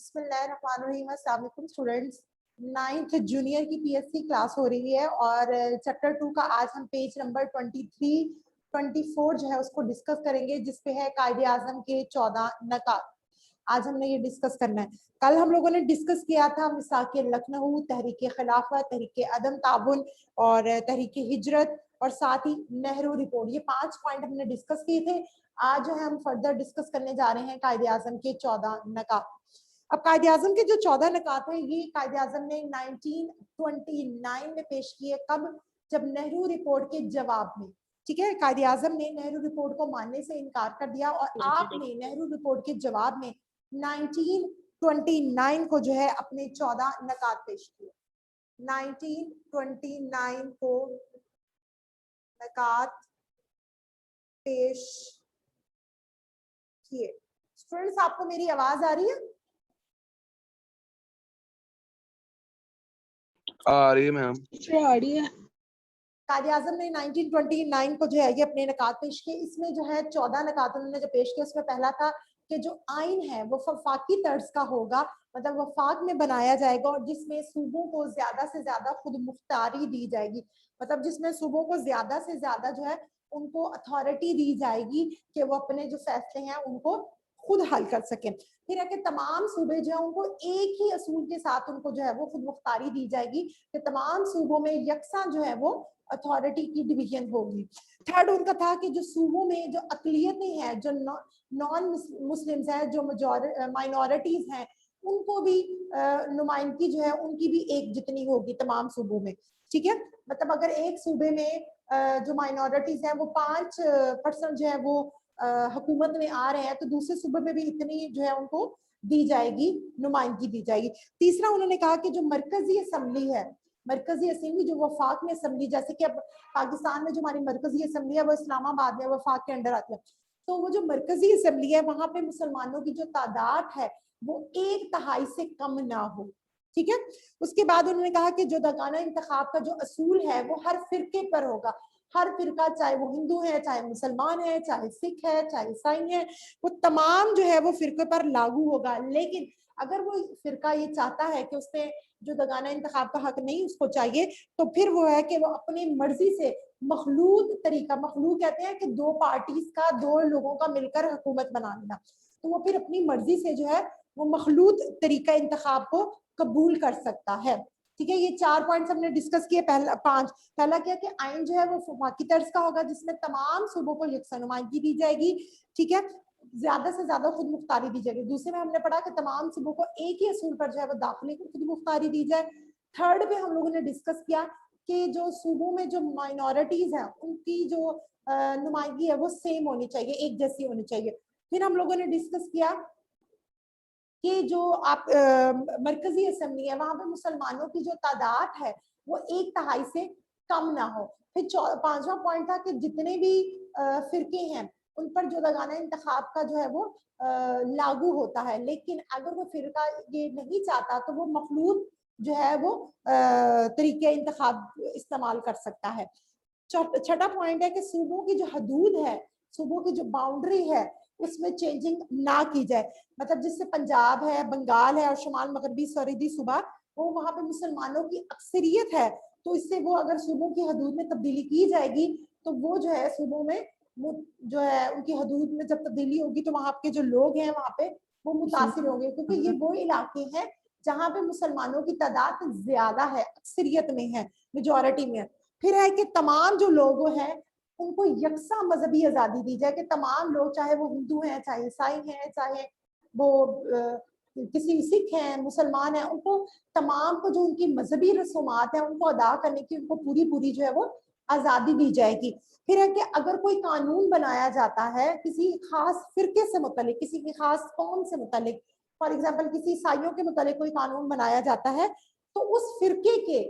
बिस्मिल्लाहिर्रहमानिर्रहीम। अस्सलाम वालेकुम स्टूडेंट्स। 9th जूनियर की पीएससी क्लास हो रही है और चैप्टर 2 का आज हम पेज नंबर 23, 24 जो है उसको डिस्कस करेंगे, जिसपे है कायदे आजम के 14 नकात। आज हमने ये डिस्कस करना है। कल हम लोगों ने डिस्कस किया था मिसाक लखनऊ, तहरीक खिलाफत, तहरीक अदम ताबुन और तहरीक हिजरत और साथ ही नेहरू रिपोर्ट। ये 5 पॉइंट हमने डिस्कस किए थे। आज जो है हम फर्दर डिस्कस करने जा रहे हैं कायदे आजम के 14 नकात। अब कायदे आजम के जो 14 नकात हैं, ये कायदे आजम ने 1929 में पेश किए। कब? जब नेहरू रिपोर्ट के जवाब में। ठीक है, कायदे आजम ने नेहरू रिपोर्ट को मानने से इनकार कर दिया और आपने नेहरू रिपोर्ट के जवाब में 1929 को जो है अपने 14 नकात पेश किए। 1929 को नकात पेश किए। स्टूडेंट्स, आपको मेरी आवाज आ रही है? आ रही है मैम। आ रही है। कायदे आजम ने 1929 को जो है ये अपने नकात पेश किए। इसमें जो है 14 नकात उन्होंने जो पेश किए, उसमें पहला था कि जो आइन है वो वफाकी तर्ज का होगा, मतलब वफाक में बनाया जाएगा और जिसमें सूबों को ज्यादा से ज्यादा खुद मुख्तारी दी जाएगी। मतलब जिसमें सूबों को ज्यादा से ज्यादा जो है उनको अथॉरिटी दी जाएगी कि वो अपने जो फैसले हैं उनको खुद हल कर सके। फिर है कि तमाम सूबे जो है उनको एक ही असूल के साथ उनको जो है वो खुद मुख्तारी दी जाएगी कि तमाम सूबों में यकसा जो है वो अथॉरिटी की डिवीजन होगी। थर्ड उनका था कि जो सूबों में जो अकलियतें हैं, जो नॉन मुस्लिम्स हैं, जो माइनॉरिटीज हैं, उनको भी नुमाइंदगी जो है उनकी भी एक जितनी होगी तमाम सूबों में। ठीक है, मतलब अगर एक सूबे में जो माइनॉरिटीज हैं वो 5% जो है वो हुकूमत में आ रहे हैं, तो दूसरे सूबे में भी इतनी जो है उनको दी जाएगी, नुमाइंदगी दी जाएगी। तीसरा उन्होंने कहा कि जो मरकजी असम्बली है, मरकजी असम्बली जो वफाक में असम्बली, जैसे कि अब पाकिस्तान में जो हमारी मरकजी असम्बली है वो इस्लामाबाद में वफाक के अंडर आती है, तो वो जो मरकजी असम्बली है वहां पे मुसलमानों की जो तादाद है वो 1/3 से कम ना हो। ठीक है, उसके बाद उन्होंने कहा कि जो दगाना इंतखाब का जो असूल है वो हर फिरके पर होगा। हर फिरका, चाहे वो हिंदू है, चाहे मुसलमान है, चाहे सिख है, चाहे ईसाई है, वो तमाम जो है वो फिरके पर लागू होगा। लेकिन अगर वो फिरका ये चाहता है कि उसने जो दगाना इंतखाब का हक नहीं उसको चाहिए, तो फिर वो है कि वो अपनी मर्जी से मखलूत तरीका, मखलूत कहते हैं कि 2 पार्टीज का, 2 लोगों का मिलकर हुकूमत बना लेना, तो वो फिर अपनी मर्जी से जो है वो मखलूत तरीका इंतखाब को कबूल कर सकता है। ठीक है, ये 4 पॉइंट्स हमने डिस्कस किए। पहला क्या कि आइन जो है वो वफाकी तर्ज का होगा, जिसमें तमाम सूबों को यकसा नुमाइंदगी दी जाएगी। ठीक है, ज्यादा से ज्यादा खुद मुख्तारी दी जाएगी। दूसरे में हमने पढ़ा कि तमाम सूबों को एक ही असूल पर जो है वो दाखिले को खुद मुख्तारी दी जाए। थर्ड पे हम लोगों ने डिस्कस किया कि जो सूबों में जो माइनॉरिटीज हैं उनकी जो नुमाइंदगी है वो सेम होनी चाहिए, एक जैसी होनी चाहिए। फिर हम लोगों ने डिस्कस किया कि जो आप मरकजी असम्बली है वहां पे मुसलमानों की जो तादाद है वो 1/3 से कम ना हो। फिर 5वां पॉइंट था कि जितने भी फिरके हैं उन पर जो लगाना इंतखाब का जो है वो लागू होता है, लेकिन अगर वो फिरका ये नहीं चाहता तो वो मखलूत जो है वो तरीके इंतखाब इस्तेमाल कर सकता है। छठा पॉइंट है कि सूबों की जो हदूद है, सूबों की जो बाउंड्री है उसमें चेंजिंग ना की जाए। मतलब जिससे पंजाब है, बंगाल है और शुमाल मगरबी सरहदी सूबा, वो वहां पे मुसलमानों की अक्सरियत है, तो इससे वो अगर सूबों की हदूद में तब्दीली की जाएगी तो वो जो है सूबों में जो है उनकी हदूद में जब तब्दीली होगी तो वहां के जो लोग हैं वहां पे वो मुतासिर होंगे, क्योंकि ये वो इलाके हैं जहाँ पे मुसलमानों की तादाद ज्यादा है, अक्सरियत में है, मेजोरिटी में है। फिर है कि तमाम जो लोग हैं उनको यकसा मजहबी आजादी दी जाए कि तमाम लोग, चाहे वो हिंदू हैं, चाहे ईसाई हैं, चाहे वो किसी सिख हैं, मुसलमान हैं, उनको तमाम को जो उनकी मजहबी रसूमात है उनको अदा करने की उनको पूरी पूरी जो है वो आजादी दी जाएगी। फिर है कि अगर कोई कानून बनाया जाता है किसी खास फिरके से मुतालिक, किसी की खास कौम से मुतालिक, फॉर एग्जाम्पल किसी ईसाइयों के मुतालिक कोई कानून बनाया जाता है, तो उस फिरके के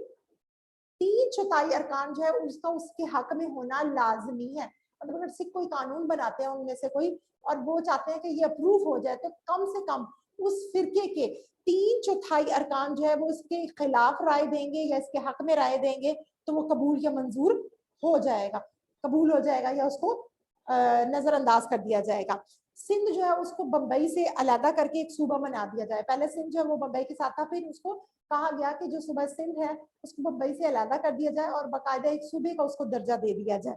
3/4 अरकान जो है उसका उसके हक में होना लाजमी है। मतलब अगर सिख कोई कानून बनाते हैं उनमें से कोई और वो चाहते हैं कि ये अप्रूव हो जाए, तो कम से कम उस फिरके के 3/4 अरकान जो है वो इसके खिलाफ राय देंगे या इसके हक में राय देंगे, तो वो कबूल या मंजूर हो जाएगा, कबूल हो जाएगा या उसको नजरअंदाज कर दिया जाएगा। सिंध जो है उसको बंबई से अलग करके एक सूबा बना दिया जाए। पहले सिंध जो है वो बंबई के साथ था, फिर उसको कहा गया कि जो सूबा सिंध है उसको बंबई से अलग कर दिया जाए और बाकायदा एक सूबे का उसको दर्जा दे दिया जाए।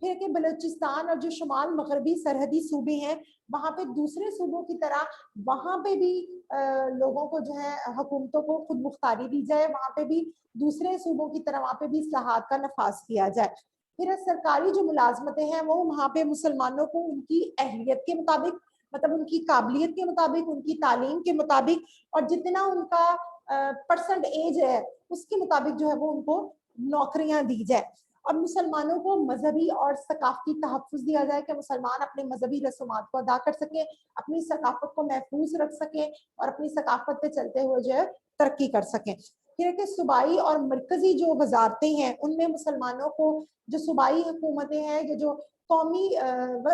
फिर कि बलूचिस्तान और जो शुमाल मगरबी सरहदी सूबे हैं वहां पे दूसरे सूबों की तरह वहां पे भी लोगों को जो है हुकूमतों को खुद मुख्तारी दी जाए, वहां पे भी दूसरे सूबों की तरह वहां पे भी इस्लाहात का नफाज किया जाए। फिर सरकारी जो मुलाजमतें हैं वो वहां पे मुसलमानों को उनकी अहलियत के मुताबिक, मतलब उनकी काबिलियत के मुताबिक, उनकी तालीम के मुताबिक और जितना उनका परसेंट एज है उसके मुताबिक जो है वो उनको नौकरियां दी जाए। और मुसलमानों को मजहबी और सकाफती तहफ़्फ़ुज़ दिया जाए कि मुसलमान अपने मजहबी रसूमात को अदा कर सकें, अपनी सकाफत को महफूज रख सकें और अपनी सकाफत पे चलते हुए जो है तरक्की कर सकें। फिर कि सूबाई और मरकजी जो वजारतें हैं उनमें मुसलमानों को, जो सूबाई हुकूमतें हैं, ये जो कौमी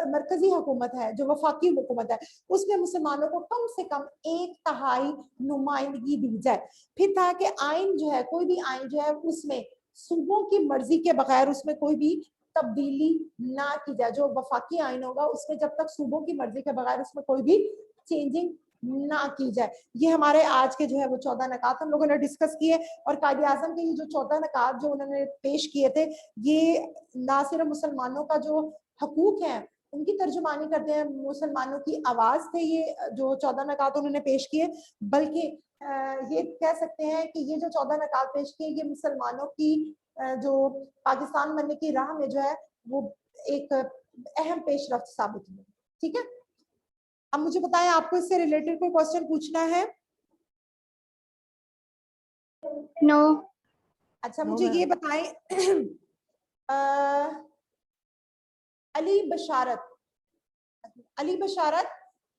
मरकजी हुकूमत है, जो वफाकी हुकूमत है, उसमें मुसलमानों को कम से कम 1/3 नुमाइंदगी दी जाए। फिर था कि आइन जो है, कोई भी आइन जो है उसमें सूबों की मर्जी के बगैर उसमें कोई भी तब्दीली ना की जाए। जो वफाकी आइन होगा उसमें जब तक सूबों की मर्जी के बगैर उसमें कोई भी चेंजिंग ना की जाए। ये हमारे आज के जो है वो 14 नकात हम लोगों ने डिस्कस किए। और कायदे आज़म के ये जो 14 नकात जो उन्होंने पेश किए थे, ये ना सिर्फ मुसलमानों का जो हकूक है उनकी तर्जुमानी करते हैं, मुसलमानों की आवाज थे ये जो 14 नकात उन्होंने पेश किए, बल्कि ये कह सकते हैं कि ये जो 14 नकात पेश किए ये मुसलमानों की जो पाकिस्तान बनने की राह में जो है वो एक अहम पेशरफ्त साबित हुई। ठीक है, अब मुझे बताएं आपको इससे रिलेटेड कोई क्वेश्चन पूछना है? नो। अच्छा, मुझे ये बताएं अली बशारत,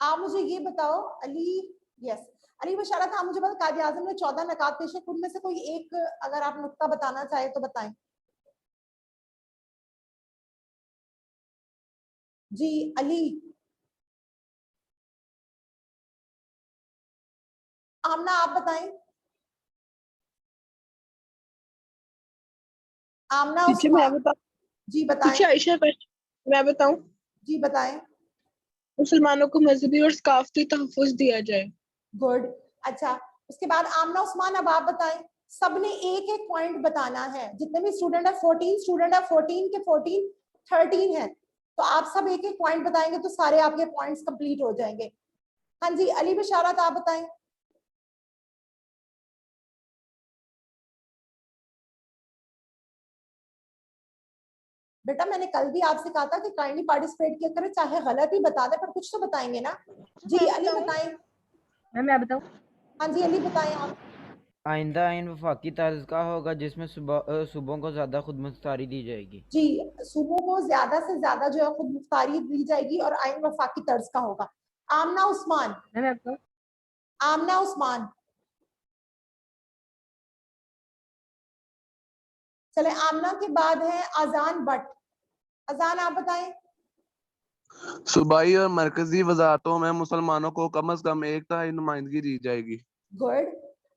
आप मुझे ये बताओ, अली बशारत, आप मुझे बताओ कायदे आज़म ने 14 नकात पेश है, उनमें से कोई एक अगर आप नुक्ता बताना चाहे तो बताएं। जी अली। आमना आप बताएं। आमना मैं बताऊं? जी बताएं। आयशा मैं बताऊं? जी बताएं। मुसलमानों को मजहबी और सकाफती तहफ़्फ़ुज़ दिया जाए। गुड। अच्छा, उसके बाद आमना उस्मान, अब आप बताएं। सबने एक एक पॉइंट बताना है, जितने भी स्टूडेंट है 14 स्टूडेंट है, 14 के 14 13 है, तो आप सब एक एक पॉइंट बताएंगे तो सारे आपके पॉइंट्स कंप्लीट हो जाएंगे। हाँ जी अली बशारत आप बताएं। बेटा मैंने कल भी आपसे कहा था कि काइंडली पार्टिसिपेट किया करें, चाहे गलत ही बता दे पर कुछ तो बताएंगे ना। जी अली बताएं। मैं बताऊं? हाँ जी अली बताएं आप। आइंदा आइन वफाकी तर्ज का होगा जिसमें सूबों को ज्यादा खुद मुख्तारी दी जाएगी। जी, सूबों को ज्यादा से ज्यादा जो है खुद मुख्तारी दी जाएगी और आइन वफाकी तर्ज का होगा। आमना उस्मान। आमना उस्मान। चले, आमना के बाद है अजान भट्ट। अजान आप बताएं। सूबाई और मरकजी वजारतों में मुसलमानों को कम अज कम 1/3 नुमाइंदगी दी जाएगी। गुड।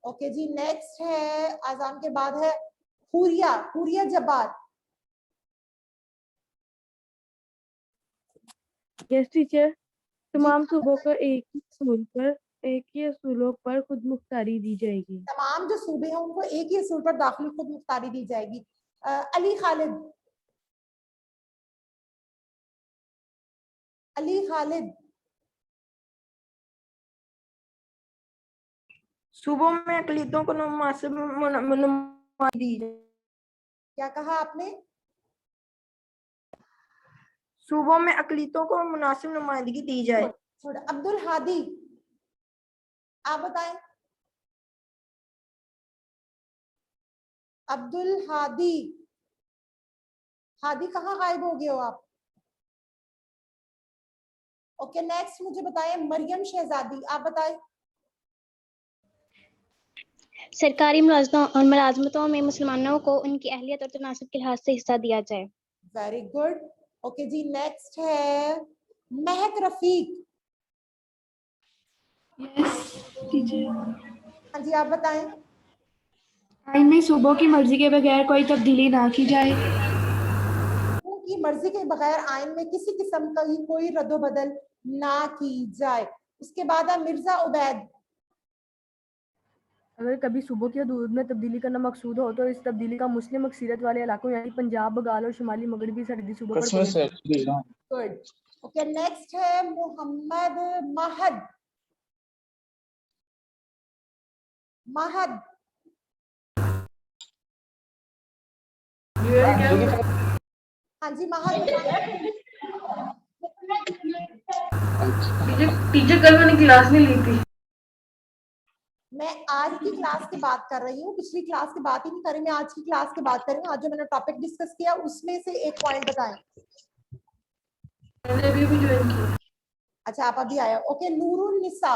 ओके जी, नेक्स्ट है अजान के बाद है हुरिया। हुरिया जब्बार। यस टीचर, तमाम सूबों को एक ही असूलों पर खुद मुख्तारी दी जाएगी। तमाम जो सूबे हैं उनको एक ही असूल पर दाखिली खुद मुख्तारी दी जाएगी। अली खालिद। अली खालिद। सूबों में अकलीतों को मुनासिब दी जाए। क्या कहा आपने? सूबों में अकलीतों को मुनासिब नुमाइंदगी दी जाए। अब्दुल हादी आप बताएं। अब्दुल हादी। हादी कहाँ गायब हो गए हो आप? ओके नेक्स्ट मुझे बताएं मरियम शहजादी, आप बताएं। सरकारी मुलाजमतों में मुसलमानों को उनकी अहलियत और तनासब के लिहाज से हिस्सा दिया जाए। Very good. ओके जी, नेक्स्ट है महक रफीक। Yes teacher. हाँ जी आप बताएं। आइन में सूबों की मर्जी के बगैर कोई तब्दीली ना की जाए। की मर्जी के बगैर आइन में किसी किस्म का ही कोई रद्दोबदल ना की जाए। उसके बाद है मिर्जा उबैद। अगर कभी सुबह की हदूद में तब्दीली करना मकसूद हो तो इस तब्दीली का मुस्लिम अक्सरियत वाले इलाकों यानी पंजाब, बंगाल और शुमाली मगरबी सरहदी सूबों पर पड़ेगा। गुड। ओके, नेक्स्ट है मोहम्मद महद। महद, हाँ जी महद बताइए। टीचर कल मैंने क्लास नहीं ली थी। मैं आज की क्लास की बात कर रही हूँ, पिछली क्लास की बात ही नहीं कर रही, मैं आज की क्लास की बात कर रही हूँ। आज जो मैंने टॉपिक डिस्कस किया उसमें से एक पॉइंट बताएं। मैंने अभी ज्वाइन किया। अच्छा, आप अभी आए हो। ओके, नूरुन निसा।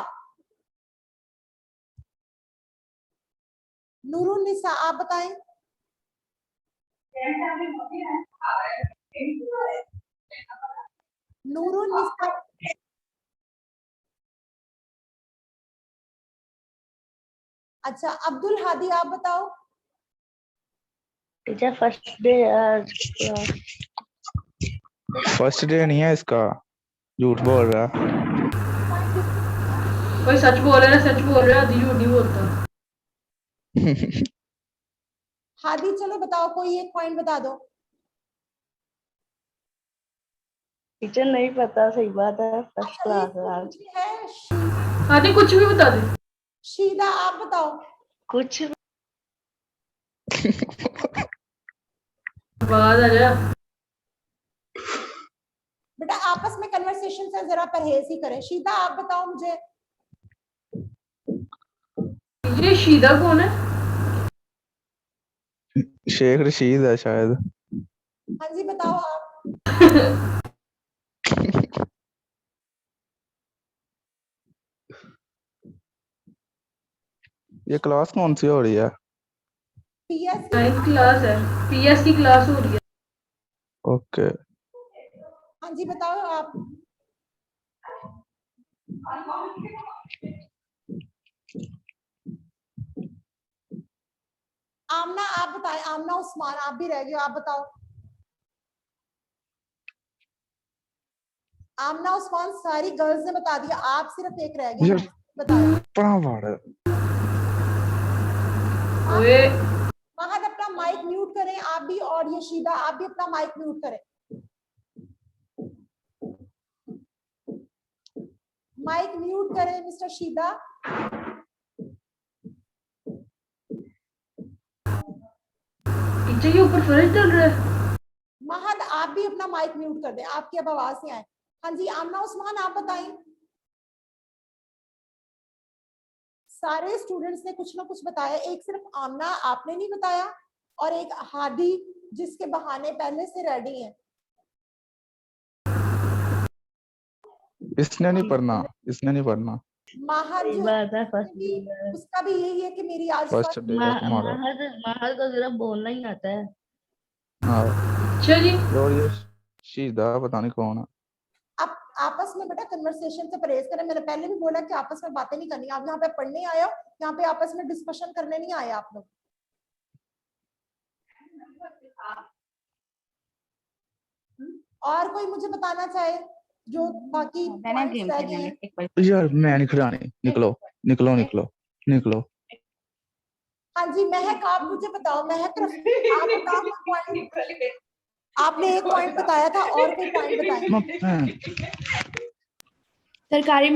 नूरुन निसा, आप बताएं। नूरुन निसा, अच्छा अब्दुल हादी, आप बताओ। टीचर फर्स्ट डे नहीं है इसका, झूठ बोल रहा। कोई सच बोल रहा है, सच बोल रहा है, आधी झूठ नहीं बोलता। हादी चलो बताओ, कोई एक पॉइंट बता दो। टीचर नहीं पता, सही बात है, फर्स्ट अच्छा, क्लास एक है तो आज। मुझे है आधी कुछ भी बता दे। शीदा, आप बताओ। कुछ आवाज आ जा। बेटा आपस में कन्वर्सेशन से जरा परहेज ही करें। शीदा, आप बताओ मुझे। ये शीदा कौन है? शेख रशीद है शायद। हाँ जी बताओ आप। ये क्लास कौन सी हो रही है? पीएस की 9th क्लास है, पीएस की क्लास हो रही है। ओके। हाँ जी बताओ आप। आमना, आप बताएं। आमना उस्मान, आप भी रह गए, आप बताओ। आमना उस्मान, सारी गर्ल्स ने बता दिया, आप सिर्फ एक रह गए, बताओ। ओए महद अपना माइक म्यूट करें आप भी, और ये शीदा आप भी अपना माइक म्यूट करें। माइक म्यूट करें मिस्टर शीदा। टीचर के ऊपर फर्ज चल रहा है। महद आप भी अपना माइक म्यूट कर दें, आपकी अब आवाज नहीं आए। हाँ जी आमना उस्मान, आप बताएं। सारे स्टूडेंट्स ने कुछ ना कुछ बताया, एक सिर्फ आमना आपने नहीं बताया, और एक हादी जिसके बहाने पहले से रेडी हैं। इसने नहीं पढ़ना, इसने नहीं पढ़ना। महद सही जो बात है, है फर्स्ट डे है। उसका भी यही है कि मेरी आज फर्स्ट डे है तुम्हारा। महद को सिर्फ बोलना ही आता है। हाँ। अच्छा जी, और ये शीदा पता नहीं कौन है। आप आपस में बेटा कन्वर्सेशन से परहेज करें। मैंने पहले भी बोला कि आपस में बातें नहीं करनी। आप यहाँ पे पढ़ने आए हो, यहाँ पे आपस में डिस्कशन करने नहीं आए आप लोग। और कोई मुझे बताना चाहे जो बाकी पॉइंट्स रह गए हैं। यार मैं नहीं खिलानी, निकलो निकलो निकलो निकलो। हाँ जी महक, आप मुझे बताओ। महक आप बताओ पॉइंट। आपने एक पॉइंट बताया था, और कोई पॉइंट बताएं। सरकारी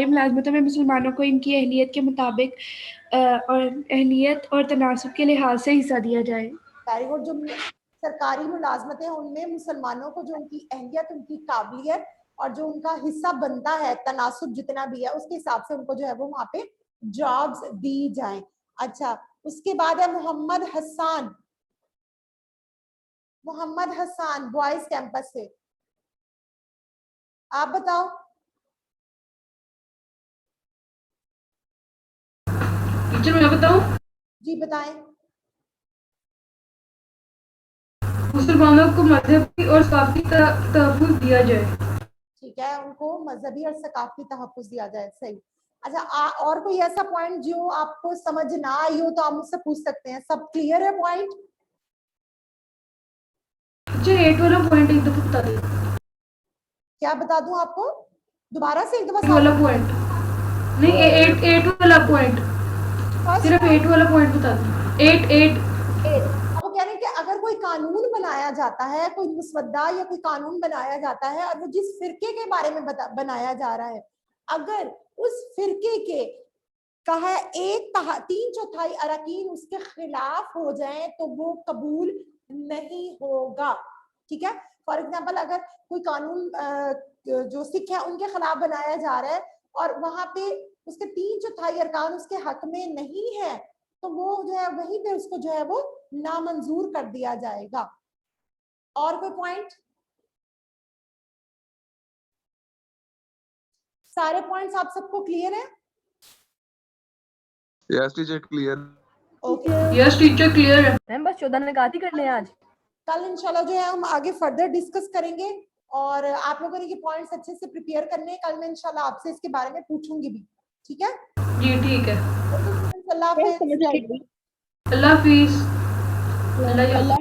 मुलाजमतों में मुसलमानों को इनकी अहलियत के मुताबिक और अहलियत और तनासब के लिहाज से हिस्सा दिया जाए। Very good. जो सरकारी मुलाजमतें हैं उनमें मुसलमानों को जो उनकी अहलियत, उनकी काबिलियत और जो उनका हिस्सा बनता है, तनासुब जितना भी है उसके हिसाब से उनको जो है वो वहां पे जॉब्स दी जाएं। अच्छा, उसके बाद है मोहम्मद हसन। मोहम्मद हसन बॉयज कैंपस से, आप बताओ। टीचर मैं बताऊं? जी बताएं। मुसलमानों को मजहबी और सकाफती तहफ्फुज़ दिया जाए। ठीक है, उनको मजहबी और सकाफती तहफ्फुज दिया जाए, सही। अच्छा और कोई ऐसा पॉइंट जो आपको समझ ना आई हो तो आप मुझसे पूछ सकते हैं। सब क्लियर है पॉइंट? टीचर 8 वाला पॉइंट एक दफा बता दीजिए। क्या बता दूं आपको, दोबारा से एक दफा एट वाला पॉइंट नहीं, एट वाला पॉइंट, सिर्फ 8 वाला पॉइंट बता दो। 8 अब वो कह रहे हैं कि अगर कोई कानून बनाया जाता है, कोई मुसवदा या कोई कानून बनाया जाता है और वो जिस फिरके के बारे में बनाया जा रहा है, अगर उस फिरके के कहा 3/4 अरकान उसके खिलाफ हो जाएं तो वो कबूल नहीं होगा। ठीक है, फॉर एग्जाम्पल अगर कोई कानून जो सिख है उनके खिलाफ बनाया जा रहा है और वहां पे उसके 3/4 अरकान उसके हक में नहीं है, तो वो जो है वहीं पे उसको जो है वो नामंजूर कर दिया जाएगा। और कोई पॉइंट? सारे पॉइंट्स आप सबको क्लियर है? Yes teacher clear. Okay, yes teacher clear है। मैम बस 14 निकात ही करने हैं आज। कल इंशाल्लाह जो है हम आगे फर्दर डिस्कस करेंगे और आप लोगों ने ये पॉइंट्स अच्छे से प्रिपेयर करने हैं। कल मैं इंशाल्लाह आपसे इसके बारे में पूछूंगी भी। ठीक है जी ठीक है। अल्लाह हाफिज। अल्लाह हाफिज। अल्लाह